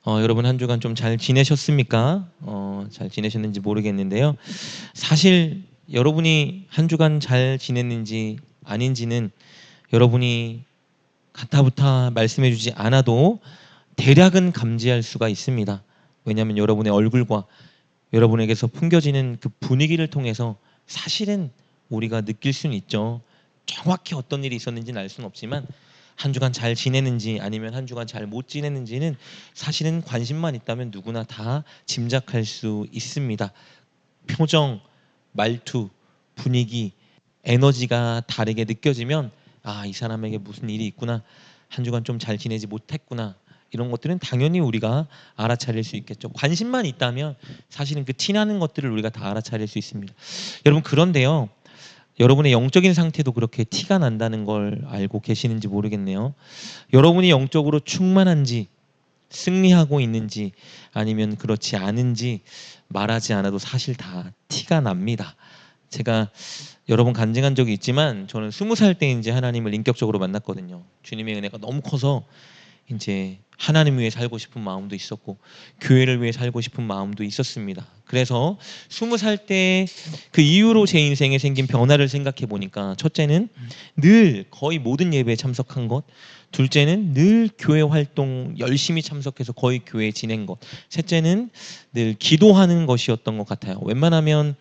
여러분 한 주간 좀 잘 지내셨습니까? 잘 지내셨는지 모르겠는데요. 사실 여러분이 한 주간 잘 지냈는지 아닌지는 여러분이 가타부타 말씀해 주지 않아도 대략은 감지할 수가 있습니다. 왜냐하면 여러분의 얼굴과 여러분에게서 풍겨지는 그 분위기를 통해서 사실은 우리가 느낄 수는 있죠. 정확히 어떤 일이 있었는지는 알 수는 없지만 한 주간 잘 지내는지 아니면 한 주간 잘 못 지내는지는 사실은 관심만 있다면 누구나 다 짐작할 수 있습니다. 표정, 말투, 분위기, 에너지가 다르게 느껴지면 이 사람에게 무슨 일이 있구나. 한 주간 좀 잘 지내지 못했구나. 이런 것들은 당연히 우리가 알아차릴 수 있겠죠. 관심만 있다면 사실은 그 티나는 것들을 우리가 다 알아차릴 수 있습니다. 여러분 그런데요. 여러분의 영적인 상태도 그렇게 티가 난다는 걸 알고 계시는지 모르겠네요. 여러분이 영적으로 충만한지 승리하고 있는지 아니면 그렇지 않은지 말하지 않아도 사실 다 티가 납니다. 제가 여러 번 간증한 적이 있지만 저는 20살 때 이제 하나님을 인격적으로 만났거든요. 주님의 은혜가 너무 커서 이제 하나님 위해 살고 싶은 마음도 있었고 교회를 위해 살고 싶은 마음도 있었습니다. 그래서 20살 때 그 이후로 제 인생에 생긴 변화를 생각해 보니까 첫째는 늘 거의 모든 예배에 참석한 것, 둘째는 늘 교회 활동 열심히 참석해서 거의 교회 지낸 것, 셋째는 늘 기도하는 것이었던 것 같아요. 웬만하면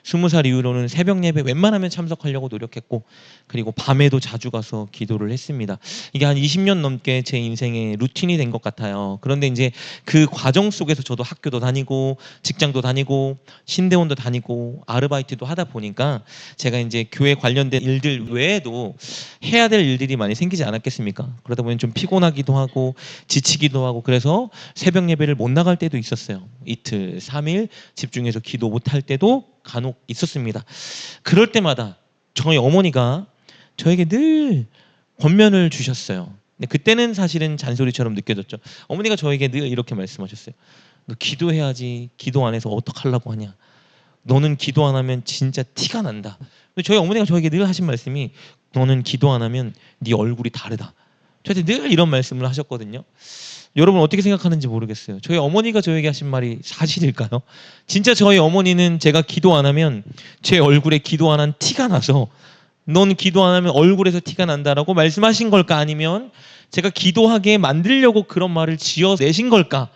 20살 이후로는 새벽 예배 웬만하면 참석하려고 노력했고 그리고 밤에도 자주 가서 기도를 했습니다. 이게 한 20년 넘게 제 인생의 루틴이 된 것 같아요. 그런데 이제 그 과정 속에서 저도 학교도 다니고 직장도 다니고 신대원도 다니고 아르바이트도 하다 보니까 제가 이제 교회 관련된 일들 외에도 해야 될 일들이 많이 생기지 않았겠습니까? 그러다 보니 좀 피곤하기도 하고 지치기도 하고 그래서 새벽 예배를 못 나갈 때도 있었어요. 이틀, 3일 집중해서 기도 못 할 때도 간혹 있었습니다. 그럴 때마다 저희 어머니가 저에게 늘 권면을 주셨어요. 근데 그때는 사실은 잔소리처럼 느껴졌죠. 어머니가 저에게 늘 이렇게 말씀하셨어요. 너 기도해야지. 기도 안 해서 어떡하려고 하냐. 너는 기도 안 하면 진짜 티가 난다. 근데 저희 어머니가 저에게 늘 하신 말씀이 너는 기도 안 하면 네 얼굴이 다르다. 저한테 늘 이런 말씀을 하셨거든요. 여러분 어떻게 생각하는지 모르겠어요. 저희 어머니가 저에게 하신 말이 사실일까요? 진짜 저희 어머니는 제가 기도 안 하면 제 얼굴에 기도 안 한 티가 나서 넌 기도 안 하면 얼굴에서 티가 난다라고 말씀하신 걸까? 아니면 제가 기도하게 만들려고 그런 말을 지어내신 걸까?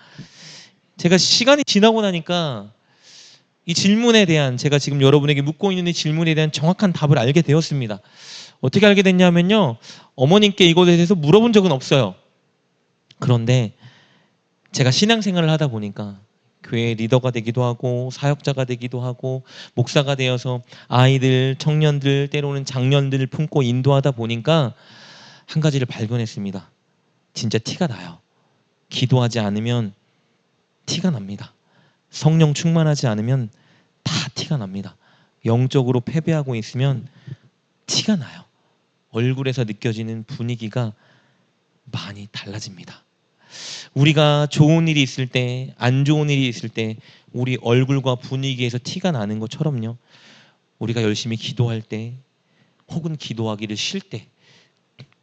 제가 시간이 지나고 나니까 이 질문에 대한 제가 지금 여러분에게 묻고 있는 이 질문에 대한 정확한 답을 알게 되었습니다. 어떻게 알게 됐냐면요. 어머님께 이것에 대해서 물어본 적은 없어요. 그런데 제가 신앙생활을 하다 보니까 교회 리더가 되기도 하고 사역자가 되기도 하고 목사가 되어서 아이들, 청년들, 때로는 장년들을 품고 인도하다 보니까 한 가지를 발견했습니다. 진짜 티가 나요. 기도하지 않으면 티가 납니다. 성령 충만하지 않으면 다 티가 납니다. 영적으로 패배하고 있으면 티가 나요. 얼굴에서 느껴지는 분위기가 많이 달라집니다. 우리가 좋은 일이 있을 때, 안 좋은 일이 있을 때 우리 얼굴과 분위기에서 티가 나는 것처럼요. 우리가 열심히 기도할 때 혹은 기도하기를 싫을 때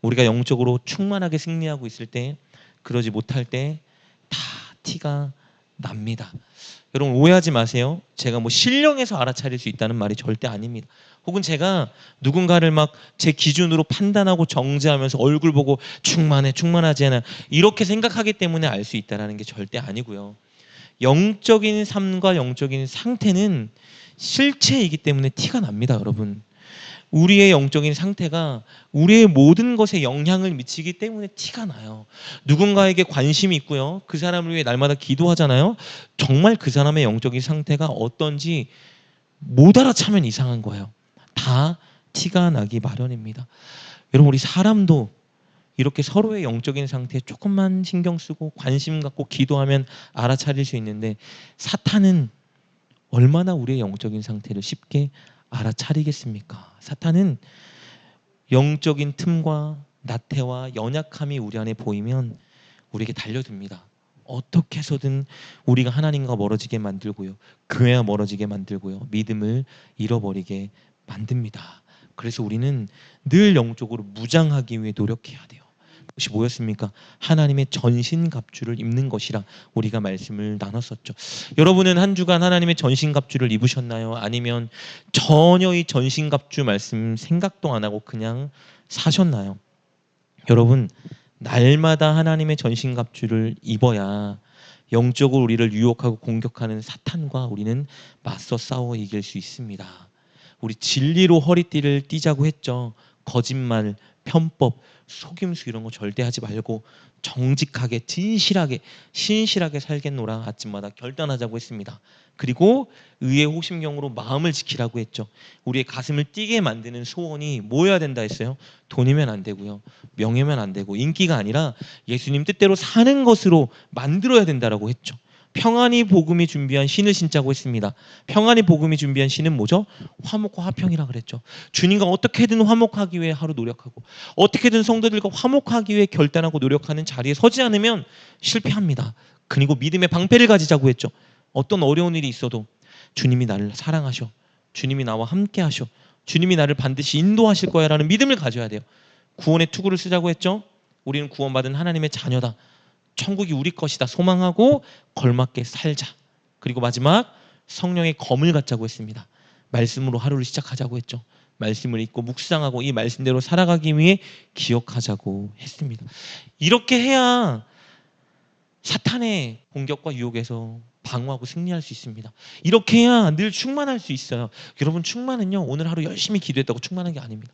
우리가 영적으로 충만하게 승리하고 있을 때 그러지 못할 때 다 티가 납니다. 여러분 오해하지 마세요. 제가 뭐 신령해서 알아차릴 수 있다는 말이 절대 아닙니다. 혹은 제가 누군가를 막 제 기준으로 판단하고 정죄하면서 얼굴 보고 충만해, 충만하지 않아 이렇게 생각하기 때문에 알 수 있다는 게 절대 아니고요. 영적인 삶과 영적인 상태는 실체이기 때문에 티가 납니다, 여러분. 우리의 영적인 상태가 우리의 모든 것에 영향을 미치기 때문에 티가 나요. 누군가에게 관심이 있고요. 그 사람을 위해 날마다 기도하잖아요. 정말 그 사람의 영적인 상태가 어떤지 못 알아차면 이상한 거예요. 다 티가 나기 마련입니다. 여러분 우리 사람도 이렇게 서로의 영적인 상태에 조금만 신경 쓰고 관심 갖고 기도하면 알아차릴 수 있는데 사탄은 얼마나 우리의 영적인 상태를 쉽게 알아차리겠습니까? 사탄은 영적인 틈과 나태와 연약함이 우리 안에 보이면 우리에게 달려듭니다. 어떻게 해서든 우리가 하나님과 멀어지게 만들고요. 교회와 멀어지게 만들고요. 믿음을 잃어버리게 만듭니다. 그래서 우리는 늘 영적으로 무장하기 위해 노력해야 돼요. 그것이 뭐였습니까? 하나님의 전신갑주를 입는 것이라 우리가 말씀을 나눴었죠. 여러분은 한 주간 하나님의 전신갑주를 입으셨나요? 아니면 전혀 이 전신갑주 말씀 생각도 안 하고 그냥 사셨나요? 여러분, 날마다 하나님의 전신갑주를 입어야 영적으로 우리를 유혹하고 공격하는 사탄과 우리는 맞서 싸워 이길 수 있습니다. 우리 진리로 허리띠를 띠자고 했죠. 거짓말, 편법, 속임수 이런 거 절대 하지 말고 정직하게, 진실하게, 신실하게 살겠노라 아침마다 결단하자고 했습니다. 그리고 의의 호심경으로 마음을 지키라고 했죠. 우리의 가슴을 뛰게 만드는 소원이 뭐여야 된다 했어요? 돈이면 안 되고요. 명예면 안 되고 인기가 아니라 예수님 뜻대로 사는 것으로 만들어야 된다라고 했죠. 평안이 복음이 준비한 신을 신자고 했습니다. 평안이 복음이 준비한 신은 뭐죠? 화목과 화평이라 그랬죠. 주님과 어떻게든 화목하기 위해 하루 노력하고 어떻게든 성도들과 화목하기 위해 결단하고 노력하는 자리에 서지 않으면 실패합니다. 그리고 믿음의 방패를 가지자고 했죠. 어떤 어려운 일이 있어도 주님이 나를 사랑하셔. 주님이 나와 함께 하셔. 주님이 나를 반드시 인도하실 거야 라는 믿음을 가져야 돼요. 구원의 투구를 쓰자고 했죠. 우리는 구원받은 하나님의 자녀다. 천국이 우리 것이다. 소망하고 걸맞게 살자. 그리고 마지막 성령의 검을 갖자고 했습니다. 말씀으로 하루를 시작하자고 했죠. 말씀을 읽고 묵상하고 이 말씀대로 살아가기 위해 기억하자고 했습니다. 이렇게 해야 사탄의 공격과 유혹에서 방어하고 승리할 수 있습니다. 이렇게 해야 늘 충만할 수 있어요. 여러분, 충만은요, 오늘 하루 열심히 기도했다고 충만한 게 아닙니다.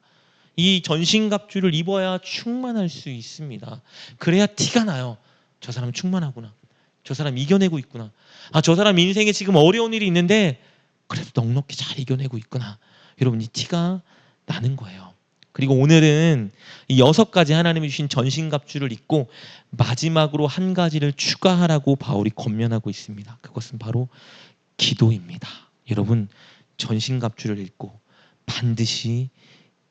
이 전신갑주를 입어야 충만할 수 있습니다. 그래야 티가 나요. 저 사람 충만하구나. 저 사람 이겨내고 있구나. 저 사람 인생에 지금 어려운 일이 있는데 그래도 넉넉히 잘 이겨내고 있구나. 여러분, 이 티가 나는 거예요. 그리고 오늘은 이 6가지 하나님이 주신 전신갑주를 입고 마지막으로 한 가지를 추가하라고 바울이 권면하고 있습니다. 그것은 바로 기도입니다. 여러분, 전신갑주를 입고 반드시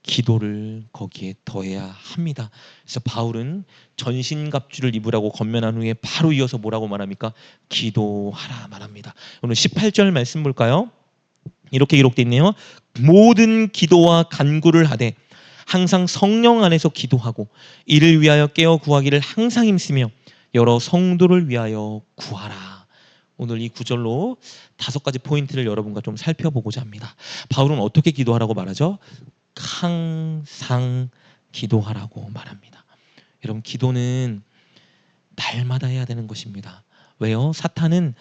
기도를 거기에 더해야 합니다. 그래서 바울은 전신갑주를 입으라고 권면한 후에 바로 이어서 뭐라고 말합니까? 기도하라 말합니다. 오늘 18절 말씀 볼까요? 이렇게 기록되어 있네요. 모든 기도와 간구를 하되 항상 성령 안에서 기도하고 이를 위하여 깨어 구하기를 항상 힘쓰며 여러 성도를 위하여 구하라. 오늘 이 구절로 5가지 포인트를 여러분과 좀 살펴보고자 합니다. 바울은 어떻게 기도하라고 말하죠? 항상 기도하라고 말합니다. 여러분, 기도는 날마다 해야 되는 것입니다. 왜요? 사탄은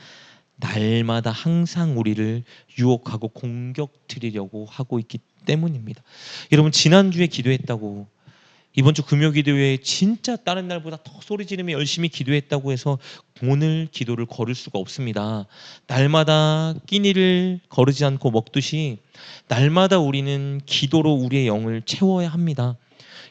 날마다 항상 우리를 유혹하고 공격드리려고 하고 있기 때문입니다. 여러분, 지난주에 기도했다고 이번 주 금요 기도회에 진짜 다른 날보다 더 소리 지르며 열심히 기도했다고 해서 오늘 기도를 거를 수가 없습니다. 날마다 끼니를 거르지 않고 먹듯이 날마다 우리는 기도로 우리의 영을 채워야 합니다.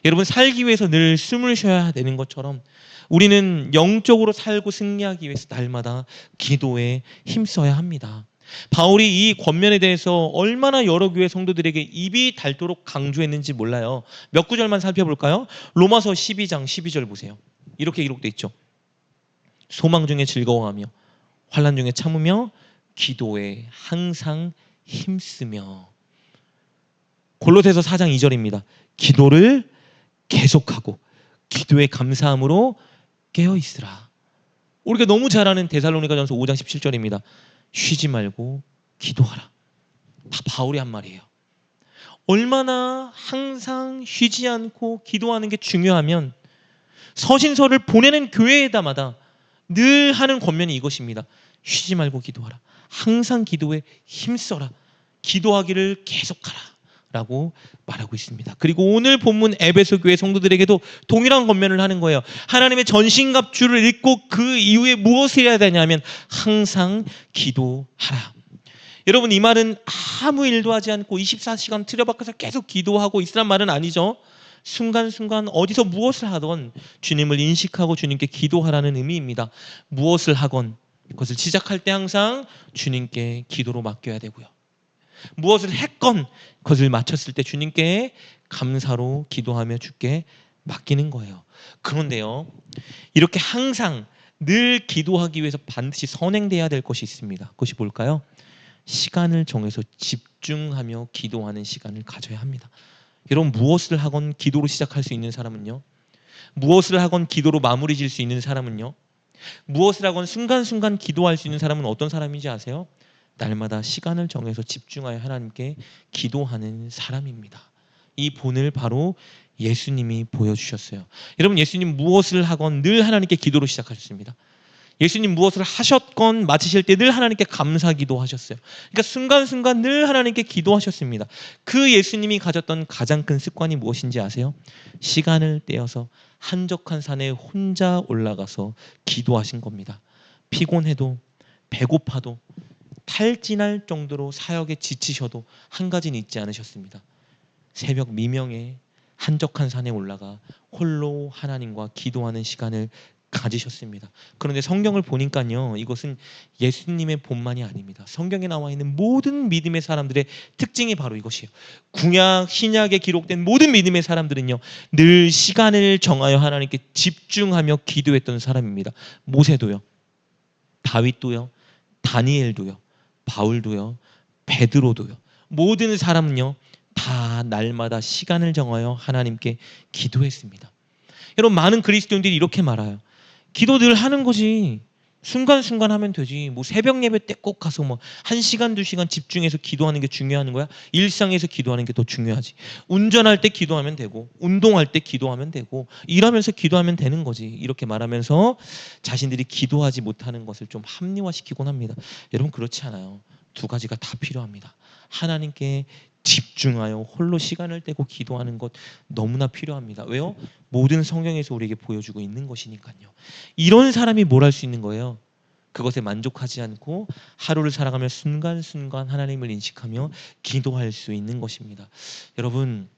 여러분, 살기 위해서 늘 숨을 쉬어야 되는 것처럼 우리는 영적으로 살고 승리하기 위해서 날마다 기도에 힘써야 합니다. 바울이 이 권면에 대해서 얼마나 여러 교회 성도들에게 입이 닳도록 강조했는지 몰라요. 몇 구절만 살펴볼까요? 로마서 12장 12절 보세요. 이렇게 기록되어 있죠. 소망 중에 즐거워하며 환난 중에 참으며 기도에 항상 힘쓰며. 골로새서 4장 2절입니다. 기도를 계속하고 기도에 감사함으로 깨어있으라. 우리가 너무 잘 아는 데살로니가전서 5장 17절입니다. 쉬지 말고 기도하라. 다 바울이 한 말이에요. 얼마나 항상 쉬지 않고 기도하는 게 중요하면 서신서를 보내는 교회에다마다 늘 하는 권면이 이것입니다. 쉬지 말고 기도하라. 항상 기도에 힘써라. 기도하기를 계속하라 라고 말하고 있습니다. 그리고 오늘 본문 에베소 교회 성도들에게도 동일한 권면을 하는 거예요. 하나님의 전신갑주를 입고 그 이후에 무엇을 해야 되냐면 항상 기도하라. 여러분, 이 말은 아무 일도 하지 않고 24시간 틀어박혀서 계속 기도하고 있으란 말은 아니죠. 순간순간 어디서 무엇을 하던 주님을 인식하고 주님께 기도하라는 의미입니다. 무엇을 하건 그것을 시작할 때 항상 주님께 기도로 맡겨야 되고요. 무엇을 했건 그것을 마쳤을 때 주님께 감사로 기도하며 주께 맡기는 거예요. 그런데요, 이렇게 항상 늘 기도하기 위해서 반드시 선행돼야 될 것이 있습니다. 그것이 뭘까요? 시간을 정해서 집중하며 기도하는 시간을 가져야 합니다. 여러분, 무엇을 하건 기도로 시작할 수 있는 사람은요, 무엇을 하건 기도로 마무리 질 수 있는 사람은요, 무엇을 하건 순간순간 기도할 수 있는 사람은 어떤 사람인지 아세요? 날마다 시간을 정해서 집중하여 하나님께 기도하는 사람입니다. 이 본을 바로 예수님이 보여주셨어요. 여러분, 예수님 무엇을 하건 늘 하나님께 기도로 시작하셨습니다. 예수님 무엇을 하셨건 마치실 때 늘 하나님께 감사기도 하셨어요. 그러니까 순간순간 늘 하나님께 기도하셨습니다. 그 예수님이 가졌던 가장 큰 습관이 무엇인지 아세요? 시간을 떼어서 한적한 산에 혼자 올라가서 기도하신 겁니다. 피곤해도 배고파도 탈진할 정도로 사역에 지치셔도 한 가지는 잊지 않으셨습니다. 새벽 미명에 한적한 산에 올라가 홀로 하나님과 기도하는 시간을 가지셨습니다. 그런데 성경을 보니까요, 이것은 예수님의 본만이 아닙니다. 성경에 나와 있는 모든 믿음의 사람들의 특징이 바로 이것이에요. 구약, 신약에 기록된 모든 믿음의 사람들은요, 늘 시간을 정하여 하나님께 집중하며 기도했던 사람입니다. 모세도요, 다윗도요, 다니엘도요, 바울도요, 베드로도요. 모든 사람은요, 다 날마다 시간을 정하여 하나님께 기도했습니다. 여러분, 많은 그리스도인들이 이렇게 말해요. 기도 늘 하는 거지. 순간순간 하면 되지. 뭐 새벽 예배 때 꼭 가서 뭐 1시간, 2시간 집중해서 기도하는 게 중요한 거야? 일상에서 기도하는 게 더 중요하지. 운전할 때 기도하면 되고, 운동할 때 기도하면 되고, 일하면서 기도하면 되는 거지. 이렇게 말하면서 자신들이 기도하지 못하는 것을 좀 합리화시키곤 합니다. 여러분, 그렇지 않아요. 두 가지가 다 필요합니다. 하나님께 집중하여 홀로 시간을 떼고 기도하는 것 너무나 필요합니다. 왜요? 모든 성경에서 우리에게 보여주고 있는 것이니까요. 이런 사람이 뭘 할 수 있는 거예요? 그것에 만족하지 않고 하루를 살아가며 순간순간 하나님을 인식하며 기도할 수 있는 것입니다. 여러분,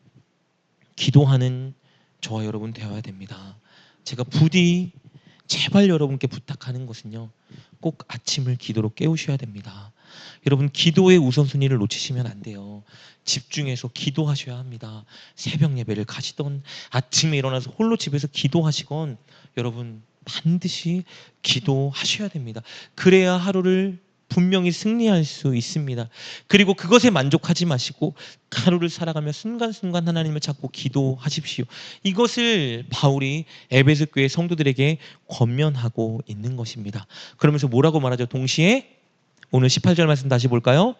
기도하는 저와 여러분 되어야 됩니다. 제가 부디 제발 여러분께 부탁하는 것은요, 꼭 아침을 기도로 깨우셔야 됩니다. 여러분, 기도의 우선순위를 놓치시면 안 돼요. 집중해서 기도하셔야 합니다. 새벽 예배를 가시던 아침에 일어나서 홀로 집에서 기도하시건 여러분 반드시 기도하셔야 됩니다. 그래야 하루를 분명히 승리할 수 있습니다. 그리고 그것에 만족하지 마시고 하루를 살아가며 순간순간 하나님을 찾고 기도하십시오. 이것을 바울이 에베소 교회 성도들에게 권면하고 있는 것입니다. 그러면서 뭐라고 말하죠? 동시에 오늘 18절 말씀 다시 볼까요?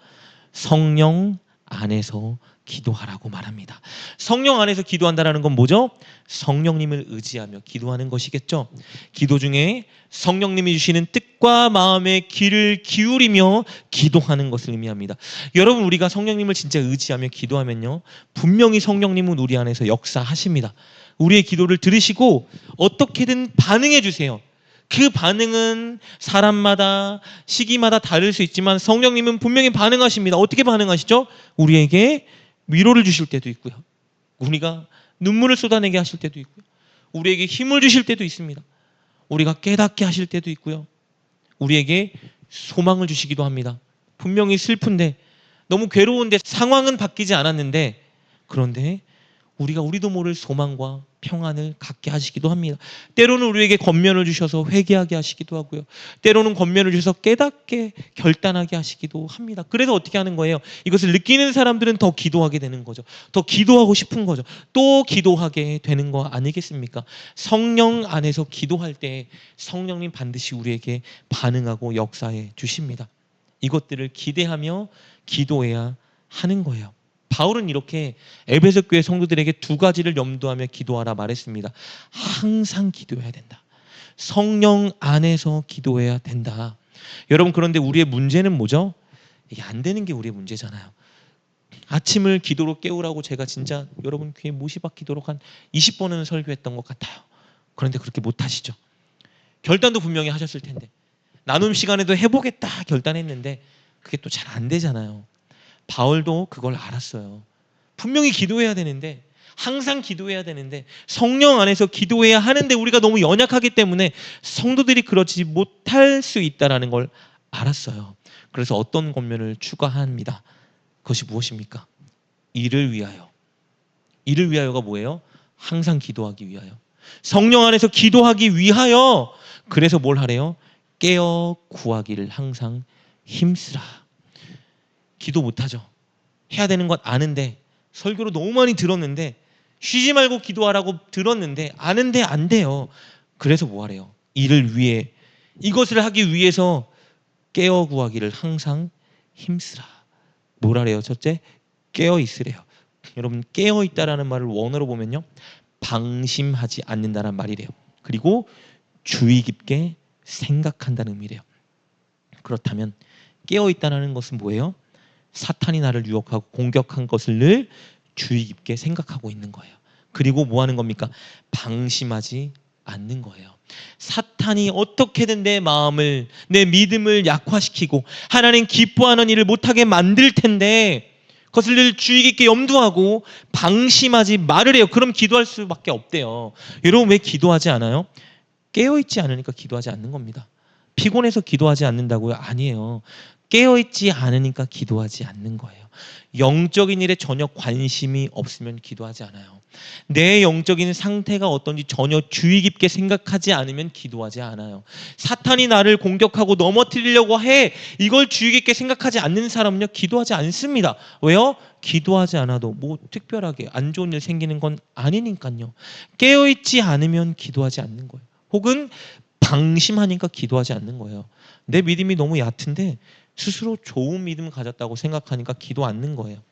성령 안에서 기도하라고 말합니다. 성령 안에서 기도한다는 건 뭐죠? 성령님을 의지하며 기도하는 것이겠죠. 기도 중에 성령님이 주시는 뜻과 마음의 귀를 기울이며 기도하는 것을 의미합니다. 여러분, 우리가 성령님을 진짜 의지하며 기도하면요, 분명히 성령님은 우리 안에서 역사하십니다. 우리의 기도를 들으시고 어떻게든 반응해 주세요. 그 반응은 사람마다 시기마다 다를 수 있지만 성령님은 분명히 반응하십니다. 어떻게 반응하시죠? 우리에게 위로를 주실 때도 있고요, 우리가 눈물을 쏟아내게 하실 때도 있고요, 우리에게 힘을 주실 때도 있습니다. 우리가 깨닫게 하실 때도 있고요, 우리에게 소망을 주시기도 합니다. 분명히 슬픈데, 너무 괴로운데, 상황은 바뀌지 않았는데, 그런데 우리도 모를 소망과 평안을 갖게 하시기도 합니다. 때로는 우리에게 권면을 주셔서 회개하게 하시기도 하고요, 때로는 권면을 주셔서 깨닫게 결단하게 하시기도 합니다. 그래서 어떻게 하는 거예요? 이것을 느끼는 사람들은 더 기도하게 되는 거죠. 더 기도하고 싶은 거죠. 또 기도하게 되는 거 아니겠습니까? 성령 안에서 기도할 때 성령님 반드시 우리에게 반응하고 역사해 주십니다. 이것들을 기대하며 기도해야 하는 거예요. 바울은 이렇게 에베소 교회 성도들에게 두 가지를 염두하며 기도하라 말했습니다. 항상 기도해야 된다. 성령 안에서 기도해야 된다. 여러분, 그런데 우리의 문제는 뭐죠? 이게 안 되는 게 우리의 문제잖아요. 아침을 기도로 깨우라고 제가 진짜 여러분 귀에 못이 박히도록 한 20번은 설교했던 것 같아요. 그런데 그렇게 못하시죠. 결단도 분명히 하셨을 텐데, 나눔 시간에도 해보겠다 결단했는데 그게 또 잘 안 되잖아요. 바울도 그걸 알았어요. 분명히 기도해야 되는데, 항상 기도해야 되는데, 성령 안에서 기도해야 하는데 우리가 너무 연약하기 때문에 성도들이 그러지 못할 수 있다는 걸 알았어요. 그래서 어떤 권면을 추가합니다. 그것이 무엇입니까? 이를 위하여. 이를 위하여가 뭐예요? 항상 기도하기 위하여. 성령 안에서 기도하기 위하여. 그래서 뭘 하래요? 깨어 구하기를 항상 힘쓰라. 기도 못하죠. 해야 되는 것 아는데, 설교로 너무 많이 들었는데 쉬지 말고 기도하라고 들었는데 아는데 안 돼요. 그래서 뭐 하래요? 이를 위해, 이것을 하기 위해서 깨어 구하기를 항상 힘쓰라. 뭐라래요? 첫째, 깨어 있으래요. 여러분, 깨어 있다라는 말을 원어로 보면요, 방심하지 않는다는 말이래요. 그리고 주의 깊게 생각한다는 의미래요. 그렇다면 깨어 있다는 것은 뭐예요? 사탄이 나를 유혹하고 공격한 것을 늘 주의 깊게 생각하고 있는 거예요. 그리고 뭐 하는 겁니까? 방심하지 않는 거예요. 사탄이 어떻게든 내 마음을, 내 믿음을 약화시키고 하나님 기뻐하는 일을 못하게 만들 텐데 그것을 늘 주의 깊게 염두하고 방심하지 말으래요. 그럼 기도할 수밖에 없대요. 여러분, 왜 기도하지 않아요? 깨어있지 않으니까 기도하지 않는 겁니다. 피곤해서 기도하지 않는다고요? 아니에요. 깨어있지 않으니까 기도하지 않는 거예요. 영적인 일에 전혀 관심이 없으면 기도하지 않아요. 내 영적인 상태가 어떤지 전혀 주의 깊게 생각하지 않으면 기도하지 않아요. 사탄이 나를 공격하고 넘어뜨리려고 해, 이걸 주의 깊게 생각하지 않는 사람은요, 기도하지 않습니다. 왜요? 기도하지 않아도 뭐 특별하게 안 좋은 일 생기는 건 아니니까요. 깨어있지 않으면 기도하지 않는 거예요. 혹은 방심하니까 기도하지 않는 거예요. 내 믿음이 너무 얕은데 스스로 좋은 믿음을 가졌다고 생각하니까 기도 않는 거예요.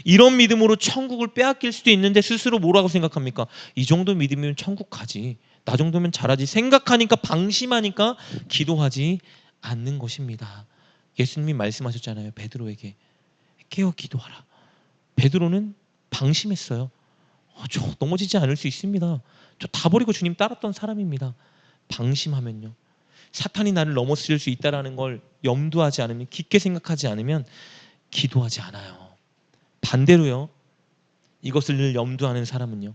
이런 믿음으로 천국을 빼앗길 수도 있는데 스스로 뭐라고 생각합니까? 이 정도 믿음이면 천국 가지, 나 정도면 잘하지 생각하니까, 방심하니까 기도하지 않는 것입니다. 예수님이 말씀하셨잖아요. 베드로에게 깨어 기도하라. 베드로는 방심했어요. 저 넘어지지 않을 수 있습니다. 저 다 버리고 주님 따랐던 사람입니다. 방심하면요, 사탄이 나를 넘어뜨릴 수 있다는 걸 염두하지 않으면, 깊게 생각하지 않으면 기도하지 않아요. 반대로요, 이것을 늘 염두하는 사람은요,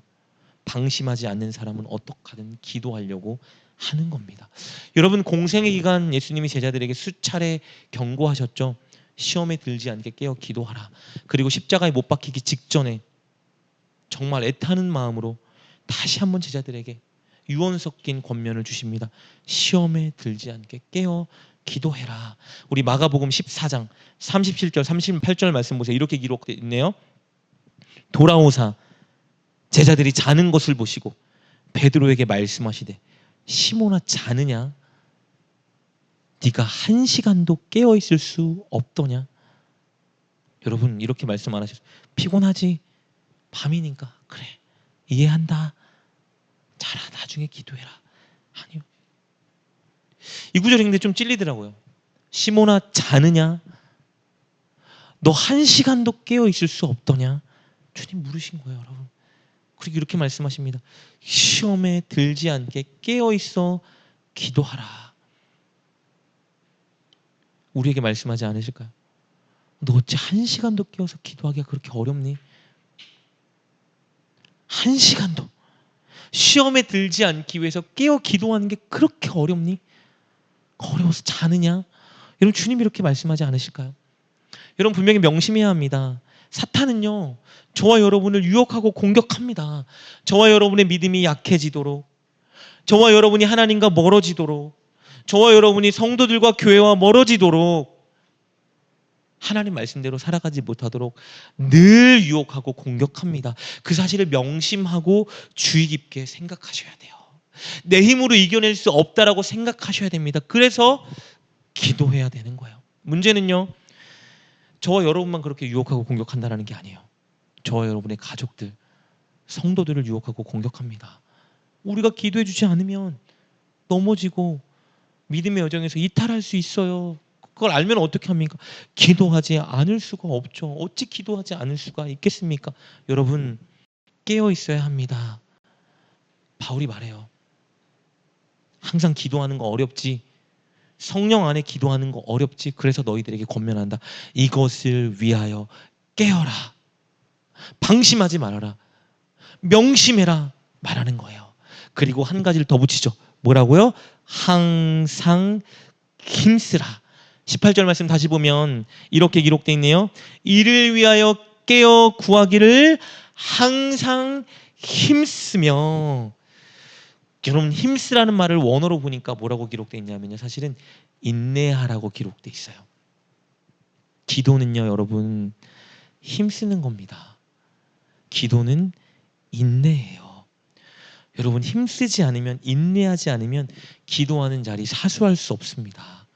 방심하지 않는 사람은 어떻게든 기도하려고 하는 겁니다. 여러분, 공생의 기간 예수님이 제자들에게 수차례 경고하셨죠. 시험에 들지 않게 깨어 기도하라. 그리고 십자가에 못 박히기 직전에 정말 애타는 마음으로 다시 한번 제자들에게 유언 섞인 권면을 주십니다. 시험에 들지 않게 깨어 기도해라. 우리 마가복음 14장 37절 38절 말씀 보세요. 이렇게 기록되어 있네요. 돌아오사 제자들이 자는 것을 보시고 베드로에게 말씀하시되 시몬아, 자느냐? 네가 1시간도 깨어 있을 수 없더냐? 여러분, 이렇게 말씀 안 하셨어요. 피곤하지? 밤이니까. 그래, 이해한다. 자라, 나중에 기도해라. 아니요. 이 구절이 근데 좀 찔리더라고요. 시몬아, 자느냐? 너 1시간도 깨어 있을 수 없더냐? 주님 물으신 거예요, 여러분. 그리고 이렇게 말씀하십니다. 시험에 들지 않게 깨어 있어 기도하라. 우리에게 말씀하지 않으실까요? 너 어째 1시간도 깨어서 기도하기가 그렇게 어렵니? 1시간도. 시험에 들지 않기 위해서 깨어 기도하는 게 그렇게 어렵니? 어려워서 자느냐? 여러분, 주님이 이렇게 말씀하지 않으실까요? 여러분, 분명히 명심해야 합니다. 사탄은요, 저와 여러분을 유혹하고 공격합니다. 저와 여러분의 믿음이 약해지도록, 저와 여러분이 하나님과 멀어지도록, 저와 여러분이 성도들과 교회와 멀어지도록, 하나님 말씀대로 살아가지 못하도록 늘 유혹하고 공격합니다. 그 사실을 명심하고 주의 깊게 생각하셔야 돼요. 내 힘으로 이겨낼 수 없다라고 생각하셔야 됩니다. 그래서 기도해야 되는 거예요. 문제는요, 저와 여러분만 그렇게 유혹하고 공격한다는 게 아니에요. 저와 여러분의 가족들, 성도들을 유혹하고 공격합니다. 우리가 기도해 주지 않으면 넘어지고 믿음의 여정에서 이탈할 수 있어요. 그걸 알면 어떻게 합니까? 기도하지 않을 수가 없죠. 어찌 기도하지 않을 수가 있겠습니까? 여러분, 깨어 있어야 합니다. 바울이 말해요. 항상 기도하는 거 어렵지. 성령 안에 기도하는 거 어렵지. 그래서 너희들에게 권면한다. 이것을 위하여 깨어라. 방심하지 말아라. 명심해라. 말하는 거예요. 그리고 한 가지를 더 붙이죠. 뭐라고요? 항상 힘쓰라. 18절 말씀 다시 보면 이렇게 기록되어 있네요. 이를 위하여 깨어 구하기를 항상 힘쓰며. 여러분, 힘쓰라는 말을 원어로 보니까 뭐라고 기록되어 있냐면요, 사실은 인내하라고 기록되어 있어요. 기도는요, 여러분, 힘쓰는 겁니다. 기도는 인내예요. 여러분, 힘쓰지 않으면, 인내하지 않으면 기도하는 자리 사수할 수 없습니다.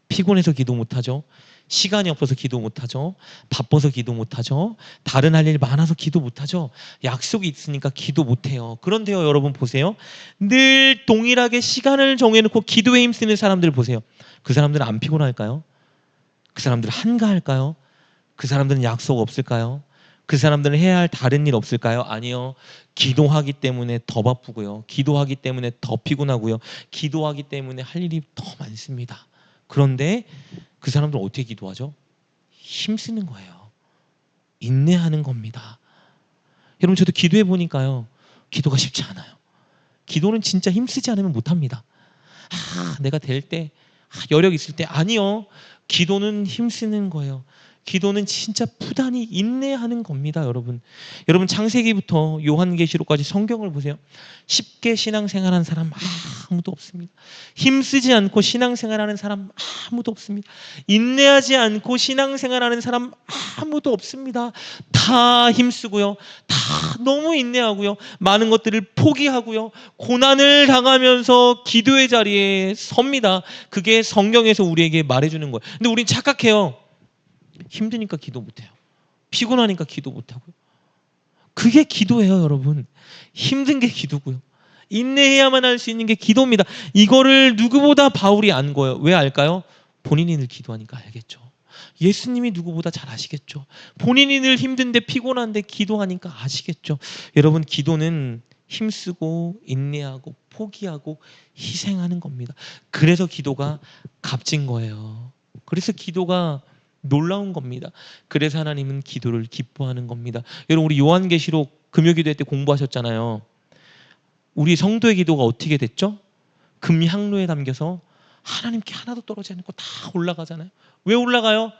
피곤해서 기도 못하죠. 시간이 없어서 기도 못하죠. 바빠서 기도 못하죠. 다른 할 일 많아서 기도 못하죠. 약속이 있으니까 기도 못해요. 그런데요, 여러분 보세요. 늘 동일하게 시간을 정해놓고 기도에 힘쓰는 사람들 보세요. 그 사람들은 안 피곤할까요? 그 사람들은 한가할까요? 그 사람들은 약속 없을까요? 그 사람들은 해야 할 다른 일 없을까요? 아니요. 기도하기 때문에 더 바쁘고요. 기도하기 때문에 더 피곤하고요. 기도하기 때문에 할 일이 더 많습니다. 그런데 그 사람들은 어떻게 기도하죠? 힘쓰는 거예요. 인내하는 겁니다. 여러분, 저도 기도해 보니까요, 기도가 쉽지 않아요. 기도는 진짜 힘쓰지 않으면 못합니다. 내가 될 때, 여력 있을 때, 아니요. 기도는 힘쓰는 거예요. 기도는 진짜 부단히 인내하는 겁니다, 여러분. 여러분, 창세기부터 요한계시록까지 성경을 보세요. 쉽게 신앙생활하는 사람 아무도 없습니다. 힘쓰지 않고 신앙생활하는 사람 아무도 없습니다. 인내하지 않고 신앙생활하는 사람 아무도 없습니다. 다 힘쓰고요. 다 너무 인내하고요. 많은 것들을 포기하고요. 고난을 당하면서 기도의 자리에 섭니다. 그게 성경에서 우리에게 말해주는 거예요. 근데 우린 착각해요. 힘드니까 기도 못해요. 피곤하니까 기도 못하고요. 그게 기도예요, 여러분. 힘든 게 기도고요. 인내해야만 할 수 있는 게 기도입니다. 이거를 누구보다 바울이 안 거예요. 왜 알까요? 본인이 늘 기도하니까 알겠죠. 예수님이 누구보다 잘 아시겠죠. 본인이 늘 힘든데 피곤한데 기도하니까 아시겠죠. 여러분, 기도는 힘쓰고 인내하고 포기하고 희생하는 겁니다. 그래서 기도가 값진 거예요. 그래서 기도가 놀라운 겁니다. 그래서 하나님은 기도를 기뻐하는 겁니다. 여러분, 우리 요한계시록 금요기도 때 공부하셨잖아요. 우리 성도의 기도가 어떻게 됐죠? 금향로에 담겨서 하나님께 하나도 떨어지지 않고 다 올라가잖아요. 왜 올라가요?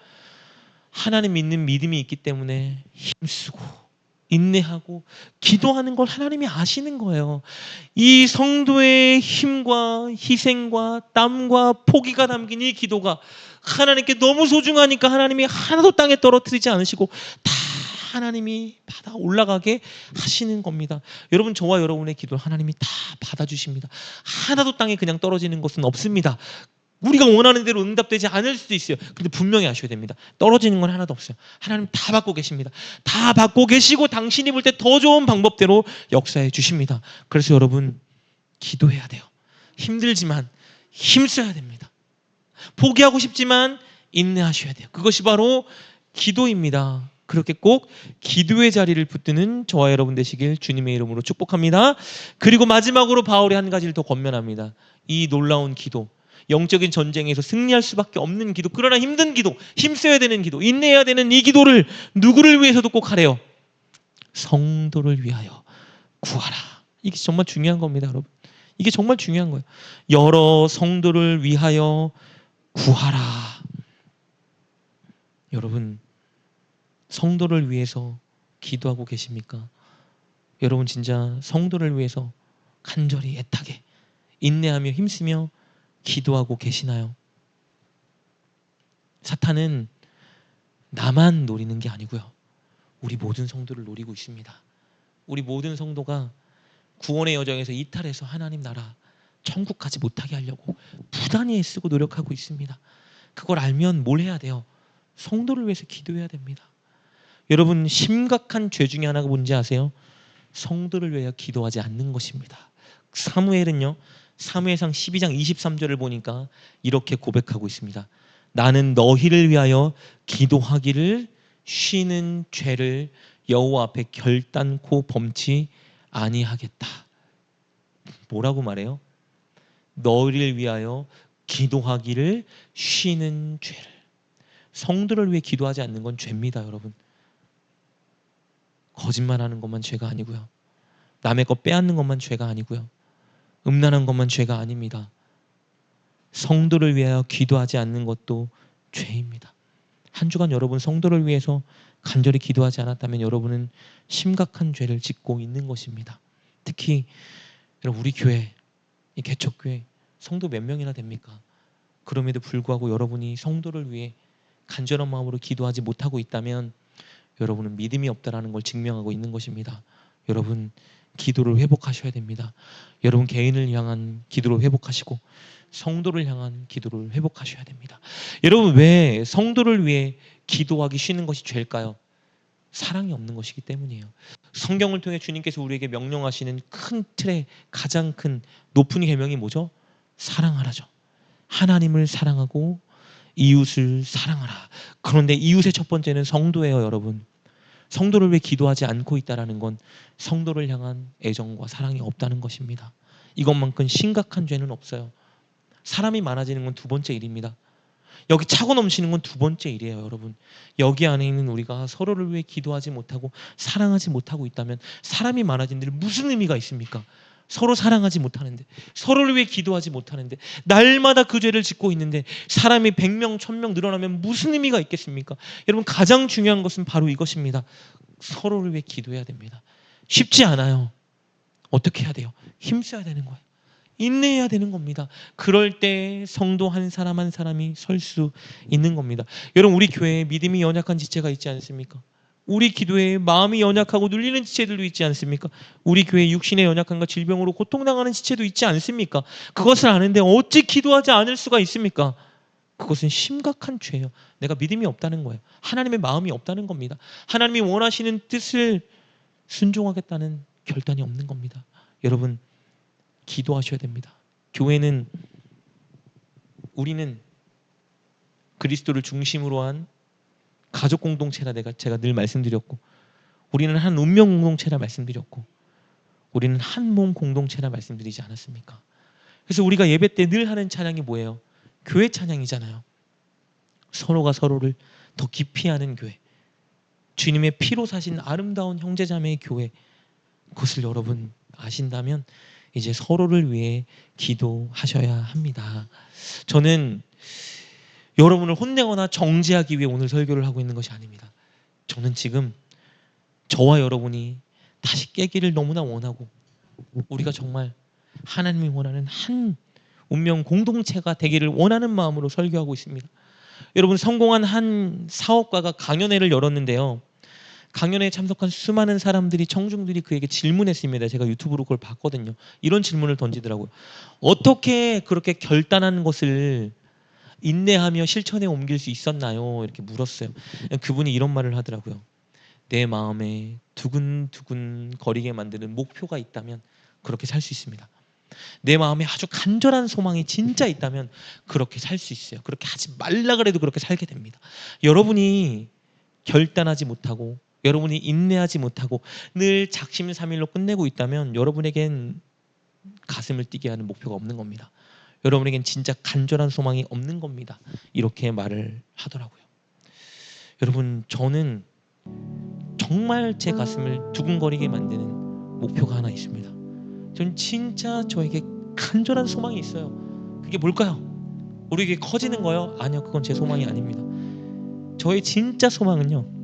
하나님 믿는 믿음이 있기 때문에 힘쓰고 인내하고 기도하는 걸 하나님이 아시는 거예요. 이 성도의 힘과 희생과 땀과 포기가 담긴 이 기도가 하나님께 너무 소중하니까 하나님이 하나도 땅에 떨어뜨리지 않으시고 다 하나님이 받아 올라가게 하시는 겁니다. 여러분, 저와 여러분의 기도를 하나님이 다 받아주십니다. 하나도 땅에 그냥 떨어지는 것은 없습니다. 우리가 원하는 대로 응답되지 않을 수도 있어요. 근데 분명히 아셔야 됩니다. 떨어지는 건 하나도 없어요. 하나님 다 받고 계십니다. 다 받고 계시고 당신이 볼 때 더 좋은 방법대로 역사해 주십니다. 그래서 여러분, 기도해야 돼요. 힘들지만 힘써야 됩니다. 포기하고 싶지만 인내하셔야 돼요. 그것이 바로 기도입니다. 그렇게 꼭 기도의 자리를 붙드는 저와 여러분 되시길 주님의 이름으로 축복합니다. 그리고 마지막으로 바울이 한 가지를 더 권면합니다. 이 놀라운 기도, 영적인 전쟁에서 승리할 수밖에 없는 기도, 그러나 힘든 기도, 힘써야 되는 기도, 인내해야 되는 이 기도를 누구를 위해서도 꼭 하래요? 성도를 위하여 구하라. 이게 정말 중요한 겁니다, 여러분. 이게 정말 중요한 거예요. 여러 성도를 위하여 구하라. 여러분, 성도를 위해서 기도하고 계십니까? 여러분, 진짜 성도를 위해서 간절히 애타게 인내하며 힘쓰며 기도하고 계시나요? 사탄은 나만 노리는 게 아니고요. 우리 모든 성도를 노리고 있습니다. 우리 모든 성도가 구원의 여정에서 이탈해서 하나님 나라 천국 가지 못하게 하려고 부단히 애쓰고 노력하고 있습니다. 그걸 알면 뭘 해야 돼요? 성도를 위해서 기도해야 됩니다. 여러분, 심각한 죄 중에 하나가 뭔지 아세요? 성도를 위하여 기도하지 않는 것입니다. 사무엘은요, 사무엘상 12장 23절을 보니까 이렇게 고백하고 있습니다. 나는 너희를 위하여 기도하기를 쉬는 죄를 여호와 앞에 결단코 범치 아니하겠다. 뭐라고 말해요? 너희를 위하여 기도하기를 쉬는 죄를. 성도를 위해 기도하지 않는 건 죄입니다, 여러분. 거짓말하는 것만 죄가 아니고요. 남의 것 빼앗는 것만 죄가 아니고요. 음란한 것만 죄가 아닙니다. 성도를 위하여 기도하지 않는 것도 죄입니다. 한 주간 여러분 성도를 위해서 간절히 기도하지 않았다면 여러분은 심각한 죄를 짓고 있는 것입니다. 특히 여러분, 우리 교회, 이 개척교회 성도 몇 명이나 됩니까? 그럼에도 불구하고 여러분이 성도를 위해 간절한 마음으로 기도하지 못하고 있다면 여러분은 믿음이 없다라는 걸 증명하고 있는 것입니다. 여러분 기도를 회복하셔야 됩니다. 여러분 개인을 향한 기도를 회복하시고 성도를 향한 기도를 회복하셔야 됩니다. 여러분 왜 성도를 위해 기도하기 쉬는 것이 죄일까요? 사랑이 없는 것이기 때문이에요. 성경을 통해 주님께서 우리에게 명령하시는 큰 틀의 가장 큰 높은 계명이 뭐죠? 사랑하라죠. 하나님을 사랑하고 이웃을 사랑하라. 그런데 이웃의 첫 번째는 성도예요, 여러분. 성도를 위해 기도하지 않고 있다는 건 성도를 향한 애정과 사랑이 없다는 것입니다. 이것만큼 심각한 죄는 없어요. 사람이 많아지는 건 두 번째 일입니다. 여기 차고 넘치는 건 두 번째 일이에요, 여러분. 여기 안에 있는 우리가 서로를 위해 기도하지 못하고 사랑하지 못하고 있다면 사람이 많아진 데 무슨 의미가 있습니까? 서로 사랑하지 못하는데, 서로를 위해 기도하지 못하는데, 날마다 그 죄를 짓고 있는데 사람이 100명, 1000명 늘어나면 무슨 의미가 있겠습니까? 여러분 가장 중요한 것은 바로 이것입니다. 서로를 위해 기도해야 됩니다. 쉽지 않아요. 어떻게 해야 돼요? 힘써야 되는 거예요. 인내해야 되는 겁니다. 그럴 때 성도 한 사람 한 사람이 설 수 있는 겁니다. 여러분 우리 교회에 믿음이 연약한 지체가 있지 않습니까? 우리 기도에 마음이 연약하고 눌리는 지체들도 있지 않습니까? 우리 교회에 육신의 연약함과 질병으로 고통당하는 지체도 있지 않습니까? 그것을 아는데 어찌 기도하지 않을 수가 있습니까? 그것은 심각한 죄예요. 내가 믿음이 없다는 거예요. 하나님의 마음이 없다는 겁니다. 하나님이 원하시는 뜻을 순종하겠다는 결단이 없는 겁니다. 여러분 기도하셔야 됩니다. 교회는 우리는 그리스도를 중심으로 한 가족 공동체라 제가 늘 말씀드렸고, 우리는 한 운명 공동체라 말씀드렸고, 우리는 한 몸 공동체라 말씀드리지 않았습니까? 그래서 우리가 예배 때 늘 하는 찬양이 뭐예요? 교회 찬양이잖아요. 서로가 서로를 더 깊이 아는 교회, 주님의 피로 사신 아름다운 형제자매의 교회, 그것을 여러분 아신다면 이제 서로를 위해 기도하셔야 합니다. 저는 여러분을 혼내거나 정죄하기 위해 오늘 설교를 하고 있는 것이 아닙니다. 저는 지금 저와 여러분이 다시 깨기를 너무나 원하고, 우리가 정말 하나님이 원하는 한 운명 공동체가 되기를 원하는 마음으로 설교하고 있습니다. 여러분 성공한 한 사업가가 강연회를 열었는데요. 강연회에 참석한 수많은 사람들이, 청중들이 그에게 질문했습니다. 제가 유튜브로 그걸 봤거든요. 이런 질문을 던지더라고요. 어떻게 그렇게 결단한 것을 인내하며 실천에 옮길 수 있었나요? 이렇게 물었어요. 그분이 이런 말을 하더라고요. 내 마음에 두근두근 거리게 만드는 목표가 있다면 그렇게 살 수 있습니다. 내 마음에 아주 간절한 소망이 진짜 있다면 그렇게 살 수 있어요. 그렇게 하지 말라 그래도 그렇게 살게 됩니다. 여러분이 결단하지 못하고, 여러분이 인내하지 못하고 늘 작심삼일로 끝내고 있다면 여러분에겐 가슴을 뛰게 하는 목표가 없는 겁니다. 여러분에겐 진짜 간절한 소망이 없는 겁니다. 이렇게 말을 하더라고요. 여러분 저는 정말 제 가슴을 두근거리게 만드는 목표가 하나 있습니다. 저는 진짜 저에게 간절한 소망이 있어요. 그게 뭘까요? 우리에게 커지는 거요? 아니요, 그건 제 소망이 아닙니다. 저의 진짜 소망은요,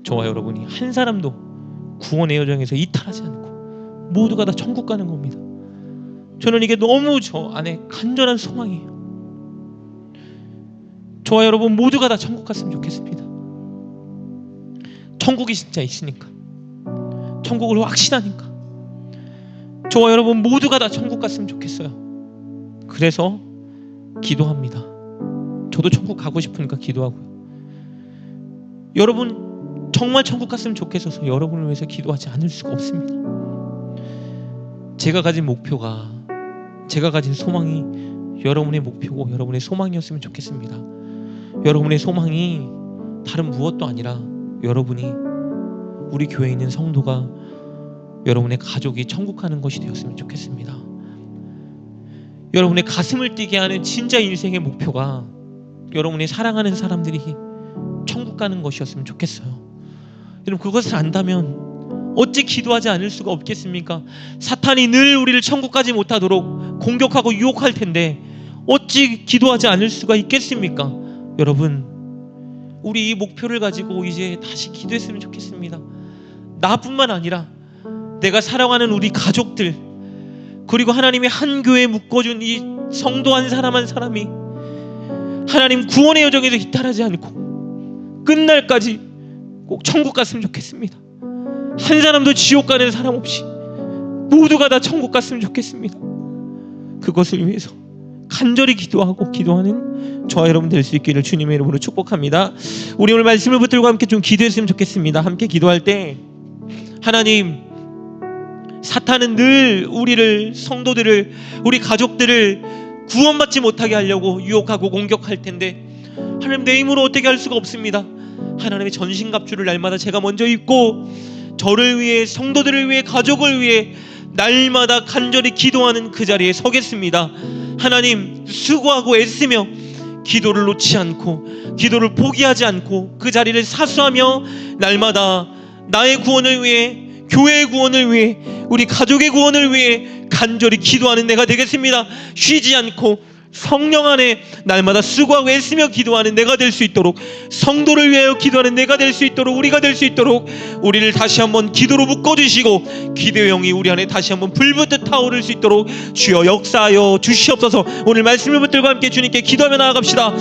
저와 여러분이 한 사람도 구원의 여정에서 이탈하지 않고 모두가 다 천국 가는 겁니다. 저는 이게 너무 저 안에 간절한 소망이에요. 저와 여러분 모두가 다 천국 갔으면 좋겠습니다. 천국이 진짜 있으니까, 천국을 확신하니까 저와 여러분 모두가 다 천국 갔으면 좋겠어요. 그래서 기도합니다. 저도 천국 가고 싶으니까 기도하고요. 여러분 정말 천국 갔으면 좋겠어서 여러분을 위해서 기도하지 않을 수가 없습니다. 제가 가진 목표가, 제가 가진 소망이 여러분의 목표고 여러분의 소망이었으면 좋겠습니다. 여러분의 소망이 다른 무엇도 아니라 여러분이, 우리 교회에 있는 성도가, 여러분의 가족이 천국 가는 것이 되었으면 좋겠습니다. 여러분의 가슴을 뛰게 하는 진짜 인생의 목표가 여러분의 사랑하는 사람들이 천국 가는 것이었으면 좋겠어요. 여러분 그것을 안다면 어찌 기도하지 않을 수가 없겠습니까? 사탄이 늘 우리를 천국 가지 못하도록 공격하고 유혹할 텐데 어찌 기도하지 않을 수가 있겠습니까? 여러분 우리 이 목표를 가지고 이제 다시 기도했으면 좋겠습니다. 나뿐만 아니라 내가 사랑하는 우리 가족들, 그리고 하나님이 한 교회에 묶어준 이 성도 한 사람 한 사람이 하나님 구원의 여정에서 이탈하지 않고 끝날까지 꼭 천국 갔으면 좋겠습니다. 한 사람도 지옥 가는 사람 없이 모두가 다 천국 갔으면 좋겠습니다. 그것을 위해서 간절히 기도하고 기도하는 저와 여러분 될 수 있기를 주님의 이름으로 축복합니다. 우리 오늘 말씀을 붙들고 함께 좀 기도했으면 좋겠습니다. 함께 기도할 때 하나님, 사탄은 늘 우리를, 성도들을, 우리 가족들을 구원받지 못하게 하려고 유혹하고 공격할 텐데 하나님, 내 힘으로 어떻게 할 수가 없습니다. 하나님의 전신갑주를 날마다 제가 먼저 입고 저를 위해, 성도들을 위해, 가족을 위해 날마다 간절히 기도하는 그 자리에 서겠습니다. 하나님, 수고하고 애쓰며 기도를 놓지 않고 기도를 포기하지 않고 그 자리를 사수하며 날마다 나의 구원을 위해, 교회의 구원을 위해, 우리 가족의 구원을 위해 간절히 기도하는 내가 되겠습니다. 쉬지 않고 성령 안에 날마다 수고하고 애쓰며 기도하는 내가 될 수 있도록, 성도를 위하여 기도하는 내가 될 수 있도록, 우리가 될 수 있도록 우리를 다시 한번 기도로 묶어주시고 기도의 영이 우리 안에 다시 한번 불붙듯 타오를 수 있도록 주여 역사하여 주시옵소서. 오늘 말씀을 붙들고 함께 주님께 기도하며 나아갑시다.